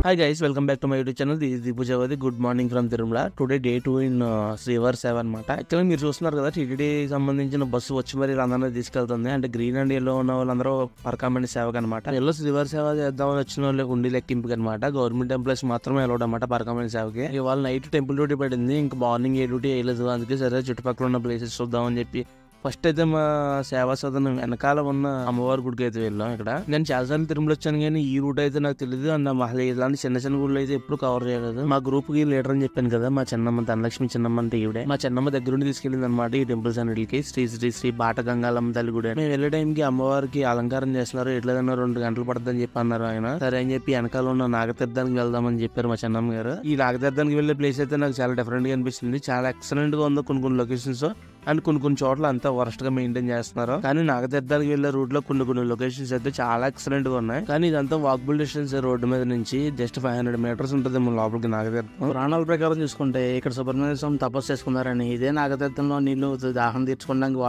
Hi guys, welcome back to my YouTube channel. This is Deepu Javadi. Good morning from Tirumala. Today day 2 in శ్రీవారి సేవ అనమాట. Actually మీరు చూస్తున్నారు కదా, TTD సంబంధించిన బస్సు వచ్చి మరి అందరినీ తీసుకెళ్తుంది. అంటే గ్రీన్ అండ్ ఎల్లో ఉన్న వాళ్ళందరూ పరకామణి సేవకు అనమాట. ఎల్లో శ్రీవారి సేవ చేద్దామని వచ్చిన వాళ్ళకి ఉండి లెక్కింపుకి అనమాట. గవర్నమెంట్ ఎంప్లాయీస్ మాత్రమే అలౌడ్ అనమాట పరకామణి సేవకి. ఇవాళ నైట్ టెంపుల్ డ్యూటీ పడింది, ఇంకా మార్నింగ్ ఏ డ్యూటీ వేయలేదు. అందుకే సరే చుట్టుపక్కల ఉన్న ప్లేసెస్ చూద్దామని చెప్పి ఫస్ట్ అయితే మా సేవా సదనం వెనకాల ఉన్న అమ్మవారి గుడికి అయితే వెళ్ళాం. ఇక్కడ నేను చాలాసార్లు తిరుమల వచ్చాను, కానీ ఈ రూట్ అయితే నాకు తెలియదు. అండ్ మళ్ళీ ఇలాంటి చిన్న చిన్న గుళ్ళు అయితే ఎప్పుడు కవర్ చేయలేదు. మా గ్రూప్ కి లీడర్ అని చెప్పాను కదా, మా చిన్నమ్మ ధనలక్ష్మి చిన్నమ్మ అంటే ఈవిడే. మా చిన్నమ్మ దగ్గరుండి తీసుకెళ్ళింది అనమాట ఈ టెంపుల్స్ అన్నిటికి. శ్రీ శ్రీ శ్రీ బాట గంగాలమ్మ తల్లి గుడి. మేము వెళ్ళే టైంకి అమ్మవారికి అలంకారం చేస్తున్నారు, ఎట్లేదన్నా 2 గంటలు పడుతుందని చెప్పి అన్నారు ఆయన. సరే అని చెప్పి వెనకాల ఉన్న నాగతీర్థానికి వెళ్దామని చెప్పారు మా చిన్నమ్మ గారు. ఈ నాగతీర్థానికి వెళ్ళే ప్లేస్ అయితే నాకు చాలా డిఫరెంట్ గా అనిపిస్తుంది. చాలా ఎక్సలెంట్ గా ఉంది కొన్ని లొకేషన్స్, అండ్ కొన్ని చోట్ల అంతా వరస్ట్ గా మెయింటైన్ చేస్తున్నారు. కానీ నాగతీర్థానికి వెళ్లే రూట్ లో కొన్ని లొకేషన్స్ అయితే చాలా ఎక్సలెంట్ గా ఉన్నాయి. కానీ ఇదంతా వాకబుల్ డిస్టెన్స్ రోడ్డు మీద నుంచి జస్ట్ 500 meters ఉంటుంది మన లోపలికి నాగతీర్థం. పురాణాల ప్రకారం చూసుకుంటే ఇక్కడ సుబ్రహ్మణ్య స్వామి తపస్సు చేసుకున్నారని, ఇదే నాగతీర్థంలో నీళ్లు దాహం తీర్చుకోవడానికి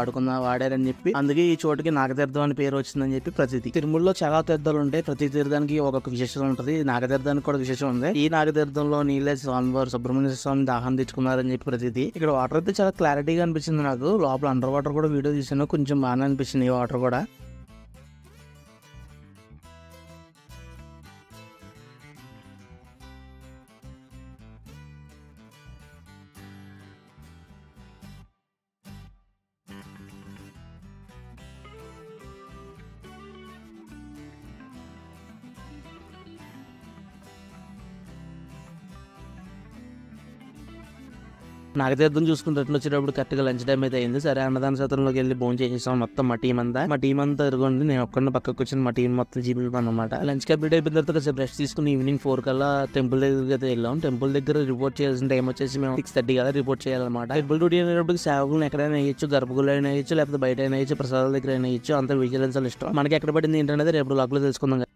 వాడారని చెప్పి అందుకే ఈ చోటుకి నాగతీర్థం అని పేరు వచ్చిందని చెప్పి ప్రతీతి. తిరుమలలో చాలా తీర్థాలు ఉంటాయి, ప్రతి తీర్థానికి ఒక్కొక్క విశేషం ఉంటుంది. నాగతీర్థానికి కూడా విశేషం ఉంది. ఈ నాగతీర్థంలో నీళ్ళే స్వామివారు సుబ్రహ్మణ్య స్వామి దాహం తీర్చుకున్నారని చెప్పి ప్రతీతి. ఇక్కడ వాటర్ అయితే చాలా క్లారిటీగా అనిపించింది నాకు. లోపల అండర్ వాటర్ కూడా వీడియో తీసాను, కొంచెం బాగానే అనిపిస్తుంది ఈ వాటర్ కూడా. నాగతీర్థం చూసుకుంటే వచ్చేటప్పుడు కరెక్ట్గా లంచ్ టైం అయితే అయింది. సరే అన్నదాన సత్రంలోకి వెళ్ళి భోజనం చేసేసాం మొత్తం మా టీం అంతా ఎదుగుండి. నేను ఒక్కడిని పక్కకు వచ్చిన మా టీం మొత్తం జీబీపీ అనమాట. లంచ్ కంప్లీట్ అయిపోయిన తర్వాత బ్రష్ తీసుకుని ఈవినింగ్ 4 కల్లా టెంపుల్ దగ్గరికి అయితే వెళ్ళాం. టెంపుల్ దగ్గర రిపోర్ట్ చేయాల్సిన టైం వచ్చేసి మేము 6:30 కదా రిపోర్ట్ చేయాలన్నమాట. టెంపుల్ డ్యూటీ అనేటప్పుడు సేవకులను ఎక్కడైనా వేయచ్చు, గర్భగుళ్ళు అయినా వేయచ్చు, లేకపోతే బయట అయినా వేయచ్చు, ప్రసాదాల దగ్గర అయినా వేయచ్చు. అంత విజిలెన్స్ ఇష్టం. మనకి ఎక్కడ పడింది ఏంటనేది రేపు లాక్లో తెలుసుకుందాం.